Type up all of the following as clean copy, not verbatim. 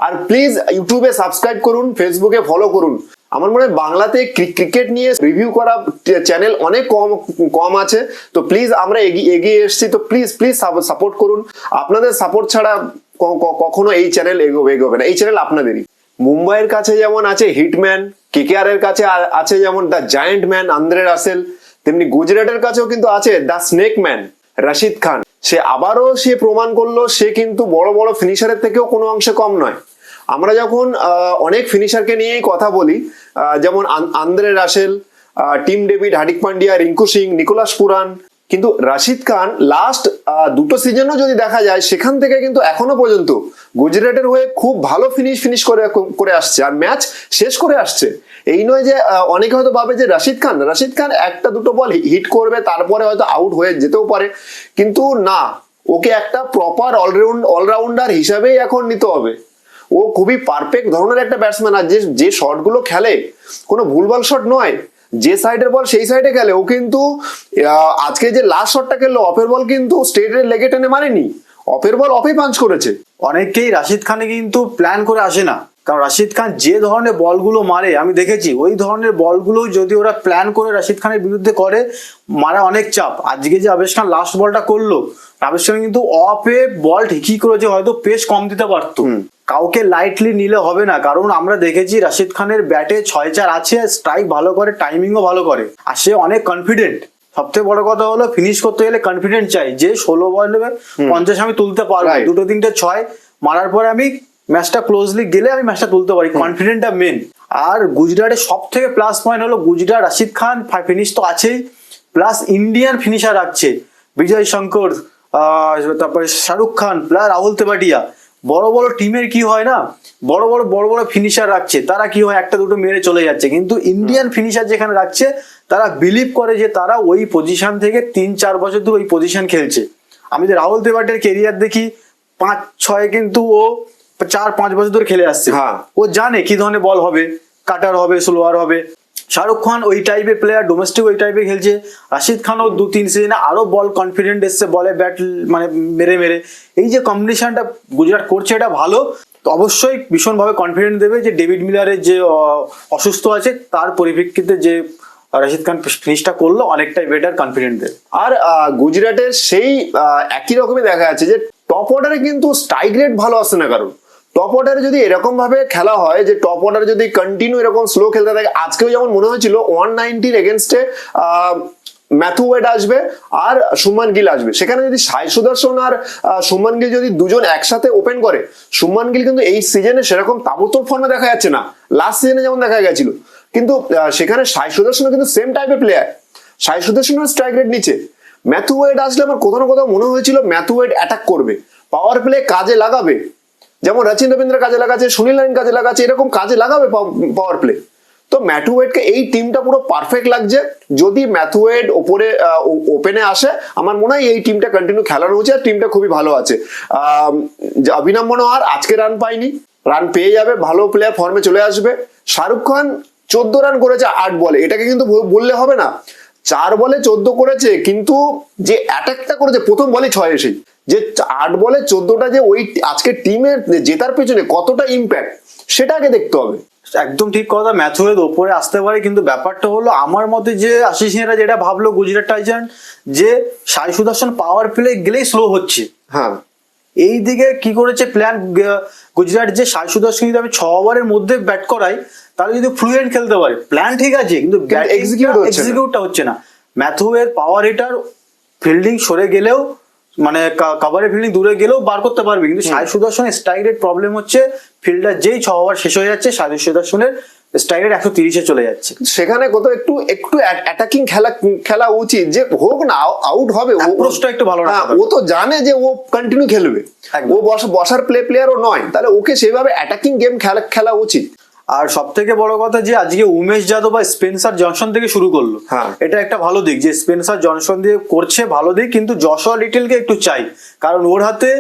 আর please ইউটিউবে subscribe করুন, ফেসবুকে ফলো করুন। আমার মনে হয় বাংলাতে ক্রিকেট নিয়ে রিভিউ করা চ্যানেল অনেক কম আছে। তো প্লিজ আমরা এগিয়ে এসেছি, তো প্লিজ প্লিজ সাপোর্ট করুন। আপনাদের সাপোর্ট ছাড়া কখনো এই চ্যানেল এগোবে না। এই চ্যানেল আপনাদেরই। মুম্বাইয়ের কাছে যেমন আছে হিটম্যান, কেকেআর এর কাছে আছে যেমন the giant man Andre Russell, তেমনি গুজরাটের কাছেও কিন্তু আছে the snake man Rashid Khan. সে আবারও প্রমাণ করলো সে কিন্তু বড় বড় ফিনিশারের থেকেও কোনো অংশে কম নয়। আমরা যখন অনেক ফিনিশারকে নিয়েই কথা বলি, যেমন Andre Russell, Tim David, Hardik Pandya, Rinku Singh, Nicholas Pooran, কিন্তু রশিদ খান লাস্ট দুটো সিজনও যদি দেখা যায় সেখান থেকে কিন্তু এখনো পর্যন্ত গুজরাটের হয়ে খুব ভালো ফিনিশ করে আসছে আর ম্যাচ শেষ করে আসছে। এই নয় যে অনেকে হয়তো ভাবে যে রশিদ খান একটা দুটো বল হিট করবে তারপরে হয়তো আউট হয়ে যেতেও পারে, কিন্তু না, ওকে একটা প্রপার অলরাউন্ডার হিসাবেই এখন নিতে হবে। ও খুবই পারফেক্ট ধরনের একটা ব্যাটসম্যান, আর যে শটগুলো খেলে কোনো ভুলভাল শট নয়, যে সাইডের বল সেই সাইডে খেলে। ও কিন্তু আজকে যে লাস্ট শটটা খেললো অফের বল কিন্তু স্ট্রেটের লেগে টেনে মারেনি, অফের বল অফে পাঞ্চ করেছে। অনেকেই রাশিদ খানে কিন্তু প্ল্যান করে আসে না, কারণ রাশিদ খান যে ধরনের বলগুলো মারে আমি দেখেছি, ওই ধরনের বলগুলো যদি ওরা প্ল্যান করে রাশিদ খানের বিরুদ্ধে করে, মারা অনেক চাপ। আজকে যে আবেশ খান লাস্ট বলটা করলো, আবেশ খান কিন্তু অফে বল ঠিকই করেছে, হয়তো পেস কম দিতে পারতো। কাউকে লাইটলি নিলে হবে না, কারণ আমরা দেখেছি রাশিদ খানের ব্যাটে 6-4 আছে, স্ট্রাইক ভালো করে, টাইমিংও ভালো করে, আর সে অনেক কনফিডেন্ট। সবথেকে বড় কথা হলো ফিনিশ করতে গেলে কনফিডেন্ট চাই, যে 16 বলে 50 আমি তুলতে পারবো, দুটো তিনটে 6 মারার পরে আমি ম্যাচটা ক্লোজলি গেলে আমি ম্যাচটা তুলতে পারি, কনফিডেন্টটা মেন। আর গুজরাটের সব থেকে প্লাস পয়েন্ট হলো গুজরাট রাশিদ খান ফিনিশ তো আছেই, প্লাস ইন্ডিয়ান ফিনিশার রাখছে, বিজয় শঙ্কর, তারপরে শাহরুখ খান, প্লাস রাহুল তেবাটিয়া। বড় বড় টিমের কি হয় না, বড় বড় ফিনিশার রাখছে, তারা কি হয় একটা দুটো মেরে চলে যাচ্ছে, কিন্তু ইন্ডিয়ান ফিনিশার যেখানে রাখছে তারা বিলিভ করে যে তারা ওই পজিশন থেকে 3-4 বছর ধরে ওই পজিশন খেলছে। আমি যে রাহুল তেবাটিয়ার কেরিয়ার দেখি 5-6, কিন্তু ও 4-5 বছর ধরে খেলে আসছে। ও জানে কি ধরনের বল হবে, কাটার হবে, স্লোয়ার হবে। শাহরুখ খান ওই টাইপের প্লেয়ার, ডোমেস্টিক ওই টাইপের খেলছে। রাশিদ খানও 2-3 সিজনে আরো বল কনফিডেন্ট এসছে, বলে ব্যাট মানে মেরে এই যে কম্বিনেশনটা গুজরাট করছে এটা ভালো। তো অবশ্যই ভীষণভাবে কনফিডেন্ট দেবে যে ডেভিড মিলারের যে অসুস্থ আছে তার পরিপ্রেক্ষিতে যে রাশিদ খান ফিনিশটা করলো অনেকটাই বেটার, কনফিডেন্ট দেবে। আর গুজরাটের সেই একই রকমই দেখা যাচ্ছে যে টপ অর্ডারে কিন্তু স্ট্রাইক রেট ভালো আসছে না, কারণ টপ অর্ডারে যদি এরকম ভাবে খেলা হয় যে টপ অর্ডারে যদি কন্টিনিউ এরকম স্লো খেলতে থাকে, আজকেও যেমন মনে হয়েছিল 190 এগেনস্টে ম্যাথু ওয়েড আসবে আর শুভমান গিল আসবে, সেখানে যদি সাই সুদর্শন আর শুভমান গিল যদি দুজন একসাথে ওপেন করে, শুভমান গিল কিন্তু এই সিজনে সেরকম তাবড়তোড় ফর্মে দেখা যাচ্ছে না, লাস্ট সিজনে যেমন দেখা গেছিল, কিন্তু সেখানে সাই সুদর্শন কিন্তু সেম টাইপের প্লেয়ার, সাই সুদর্শনের স্ট্রাইক রেট নিচে। ম্যাথু ওয়েড আসলে আমার কোথাও না কোথাও মনে হয়েছিল ম্যাথু ওয়েড অ্যাটাক করবে, পাওয়ার প্লে কাজে লাগাবে, যেমন রচিন রবীন্দ্র কাজে লাগাচ্ছে, সুনীল নারায়ণ কাজে লাগাচ্ছে, এরকম কাজে লাগাবে পাওয়ার প্লে। তো ম্যাথু ওয়েডকে এই টিমটা পুরো পারফেক্ট লাগছে। যদি ম্যাথু ওয়েড ওপরে ওপেনে আসে, আমার মনে হয় এই টিমটা কন্টিনিউ খেলানো উচিত, টিমটা খুবই ভালো আছে। অভিনব মনোহর আজকে রান পায়নি, রান পেয়ে যাবে, ভালো প্লেয়ার ফর্মে চলে আসবে। শাহরুখ খান 14 রান করেছে 8 বলে, এটাকে কিন্তু বললে হবে না, 4 বলে 14 করেছে, কিন্তু যে অ্যাটাকটা করেছে প্রথম বলে 6 এসেই, যে 8 বলে 14টা যে ওই আজকে টিমের জেতার পেছনে কতটা ইম্প্যাক্ট সেটাকে দেখতে হবে। একদম ঠিক কথা, ম্যাথু ওয়েড ওপরে আসতে পারে, কিন্তু ব্যাপারটা হলো আমার মতে যে আশিস নেহরা যেটা ভাবলো গুজরাট টাইটান্স, যে সাই সুদর্শন পাওয়ার প্লে গেলেই স্লো হচ্ছে। এই দিকে কি করেছে প্ল্যান গুজরাট, যে সাই সুদর্শন যদি আমি 6 ওভারের মধ্যে ব্যাট করাই তাহলে যদি ফ্লুয়েন্ট খেলতে পারে, প্ল্যান ঠিক আছে, কিন্তু এক্সিকিউটটা হচ্ছে না। ম্যাথু ওয়েড পাওয়ার হিটার, ফিল্ডিং সরে গেলেও মানে কাভারে ফিল্ডিং দূরে গেলেও বার করতে পারবে, কিন্তু সাই সুদর্শনের স্ট্রাইক রেট প্রবলেম হচ্ছে, ফিল্ডার যেই 6 ওভার শেষ হয়ে যাচ্ছে সাই সুদর্শনের স্ট্রাইক রেট 130-এ চলে যাচ্ছে। সেখানে কোথাও একটু অ্যাটাকিং খেলা উচিত, যে হোক না আউট হবে, অ্যাপ্রোচটা একটু ভালো না, ও তো জানে যে ও কন্টিনিউ খেলবে, ও বসার প্লেয়ারও নয়, তাহলে ওকে সেভাবে অ্যাটাকিং গেম খেলা উচিত। আর সব থেকে বড় কথা যে আজকে উমেশ যাদব বা স্পেন্সার জনসন থেকে শুরু করলো, এটা একটা ভালো দিক যে স্পেন্সার জনসন দিয়ে করছে, ভালো দিক, কিন্তু জশুয়া লিটলকে একটু চাই, কারণ ওর হাতে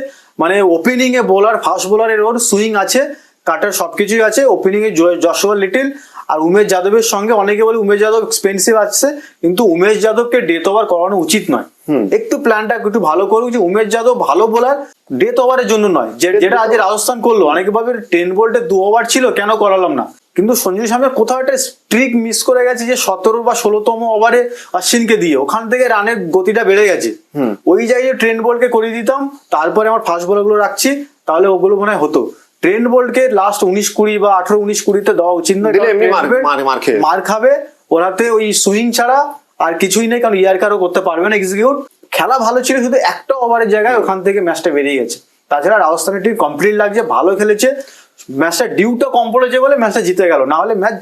মানে ওপেনিং এ বোলার, ফাস্ট বোলারের ওর সুইং আছে, কাটার সবকিছুই আছে, ওপেনিং এ জশুয়া লিটল আর উমেশ যাদবের সঙ্গে অনেকে বলে উমেশ যাদব এক্সপেন্সিভ আসছে, কিন্তু উমেশ যাদবকে ডেথ ওভার করানো উচিত নয়। একটু প্ল্যানটা একটু ভালো করুক যে উমেশ যাদব ভালো বোলার, ডেথ ওভারের জন্য নয়। যেটা আজ রাজস্থান করলো, অনেকে ভাবে 10 বলতে 2 ওভার ছিল কেন করালাম না, কিন্তু সঞ্জু স্যামসন কোথাও একটা স্ট্রিক মিস করে গেছে যে 17 বা 16তম ওভারে অশ্বিনকে দিয়ে ওখান থেকে রানের গতিটা বেড়ে গেছে। ওই জায়গায় ট্রেন্ট বোল্টকে করে দিতাম, তারপরে আমার ফাস্ট বোলার গুলো রাখছি, তাহলে ওগুলো মনে হয় হতো। ট্রেন্ট বোল্টকে লাস্ট 19-20 বা 18-19-20 দাওয়া উচিত নয়, দিলে এমনি মার খাবে ওরাতে। ওই সুইং ছাড়া আর কিছুই নেই, কারণ ইয়ারকারও করতে পারবে না এক্সিকিউট। খেলা ভালো ছিল, শুধু একটা ওভারের জায়গায় ওখান থেকে ম্যাচটা বেরিয়ে গেছে। তাছাড়া রাজস্থানের টিম কমপ্লিট লাগছে, ভালো খেলেছে, ম্যাচটা ডিউটা কম পড়েছে বলে ম্যাচটা জিতে গেল, না হলে ম্যাচ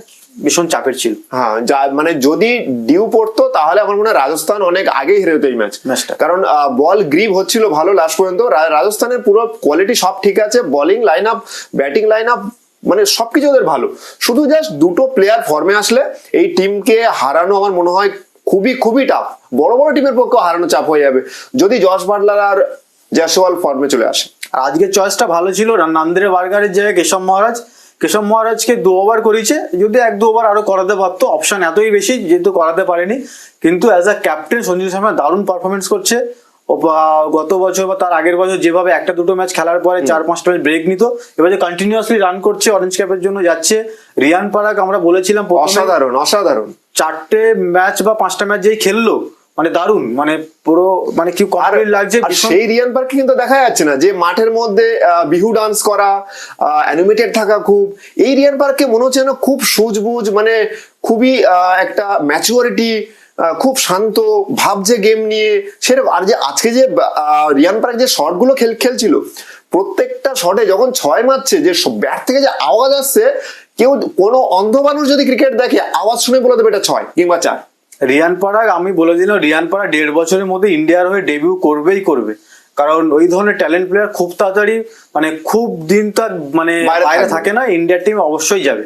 ভীষণ চাপের ছিল। হ্যাঁ, মানে যদি ডিউ পড়তো তাহলে আমার মনে হয় রাজস্থান অনেক আগেই হেরে যেত এই ম্যাচটা, কারণ বল গ্রিপ হচ্ছিল ভালো লাস্ট পর্যন্ত। রাজস্থানের পুরো কোয়ালিটি সব ঠিক আছে, bowling line up, batting line up, মানে সবকিছু ওদের ভালো। শুধু জাস্ট দুটো প্লেয়ার ফর্মে আসলে এই টিমকে হারানো আমার মনে হয় খুবই খুবই টাফ। বড় বড় টিমের পক্ষে হারানো চাপ হয়ে যাবে যদি জশ বাটলার আর জয়সওয়াল ফর্মে চলে আসে। আর আজকের চয়েসটা ভালো ছিল, নান্দ্রে বার্গারের জায়গায় কেশব মহারাজকে 2 ওভার করেছে, যদি 1-2 ওভার আরো করাতে পারতো, অপশন এতই বেশি যেহেতু করাতে পারেনি। কিন্তু as a captain Sanju Samson দারুণ পারফরমেন্স করছে। গত বছর বা তার আগের বছর যেভাবে 1-2 ম্যাচ খেলার পরে 4-5টা ম্যাচ ব্রেক নিত, এবার যে কন্টিনিউয়াসলি রান করছে, অরেঞ্জ ক্যাপের জন্য যাচ্ছে। রিয়ান পারাগ আমরা বলেছিলাম অসাধারণ 4টে ম্যাচ বা 5টা ম্যাচ যেই খেললো, মানে দারুণ, মানে পুরো মানে কি কমপ্লিট লাগছে। সেই রিয়ান পার্ককে কিন্তু দেখা যাচ্ছে না, যে মাঠের মধ্যে বিহু ডান্স করা, অ্যানিমেটেড থাকা, খুব এই রিয়ান পার্ককে মনে হচ্ছে না খুব সুজবুজ, মানে খুবই একটা ম্যাচুরিটি, খুব শান্ত ভাবছে গেম নিয়ে সেরকম। আর যে আজকে যে রিয়ান পার্ক যে শট গুলো খেলছিল, প্রত্যেকটা শটে যখন 6 মারছে, যে ব্যাট থেকে যে আওয়াজ আসছে, কেউ কোনো অন্ধ মানুষ যদি ক্রিকেট দেখে আওয়াজ শুনে বলে দেবে এটা 6 কিংবা 4। রিয়ান পারাগ, আমি বলে দিলাম রিয়ান পারাগ 1.5 বছরের মধ্যে ইন্ডিয়ার হয়ে ডেবিউ করবেই করবে, কারণ ওই ধরনের ট্যালেন্ট প্লেয়ার খুব তাড়াতাড়ি, মানে খুব দিন তার মানে বাইরে থাকে না, ইন্ডিয়ার টিম অবশ্যই যাবে।